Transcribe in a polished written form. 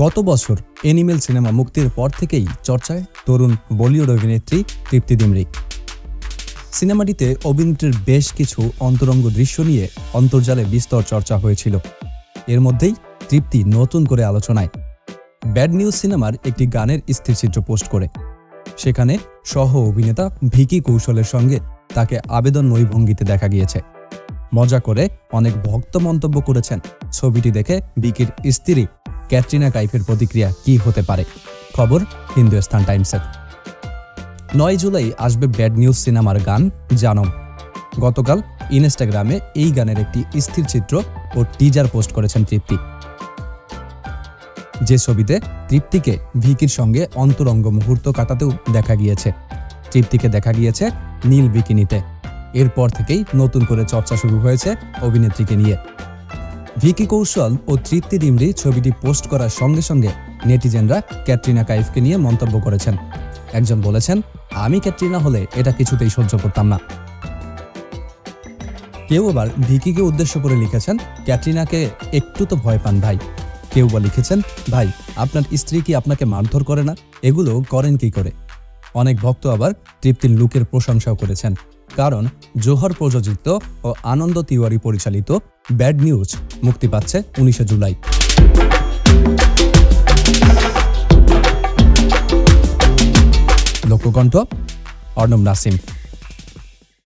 গত বছর animal cinema মুক্তির পর থেকেই চর্চায় তরুণ বলিউড অভিনেত্রী তৃপ্তি ডিমরি। সিনেমাটিতে অভিনেত্রীর বেশ কিছু অন্তরঙ্গ দৃশ্য নিয়ে অন্তর্জালে বিস্তর চর্চা হয়েছিল। এর মধ্যেই তৃপ্তি নতুন করে আলোচনায় ব্যাড নিউজ সিনেমার একটি গানের স্থিরচিত্র পোস্ট করে সেখানে সহ অভিনেতা ভিকি কৌশলের সঙ্গে তাকে আবেদনময়ী ভঙ্গিতে দেখা গিয়েছে। মজা করে অনেক ভক্ত মন্তব্য করেছেন ছবিটি দেখে ভিকির স্ত্রী ক্যাটরিনা কাইফের প্রতিক্রিয়া কি হতে পারে। খবর হিন্দুস্তান টাইমসের। 9 জুলাই আসবে ব্যাড নিউজ সিনেমার গান জানম। গতকাল ইনস্টাগ্রামে এই গানের একটি স্থিরচিত্র ও টিজার পোস্ট করেছেন তৃপ্তি, যে ছবিতে তৃপ্তিকে ভিকির সঙ্গে অন্তরঙ্গ মুহূর্ত কাটাতেও দেখা গিয়েছে। তৃপ্তিকে দেখা গিয়েছে নীল বিকিনিতে। এরপর থেকেই নতুন করে চর্চা শুরু হয়েছে অভিনেত্রীকে নিয়ে। ভিকি কৌশল ও তৃপ্তি ডিমরি ছবিটি পোস্ট করার সঙ্গে সঙ্গে নেটিজেনরা ক্যাটরিনা কাইফকে নিয়ে মন্তব্য করেছেন। একজন বলেছেন, আমি ক্যাটরিনা হলে এটা কিছুতেই সহ্য করতাম না। কেউ আবার ভিকিকে উদ্দেশ্য করে লিখেছেন, ক্যাটরিনাকে একটু তো ভয় পান ভাই। কেউ বা লিখেছেন, ভাই আপনার স্ত্রী কি আপনাকে মারধর করে না? এগুলো করেন কি করে? অনেক ভক্ত আবার তৃপ্তির লুকের প্রশংসাও করেছেন, কারণ জোহর প্রযোজিত ও আনন্দ তিওয়ারি পরিচালিত ব্যাড নিউজ মুক্তি পাচ্ছে 19 জুলাই। লোককণ্ঠ, অর্ণব নাসিম।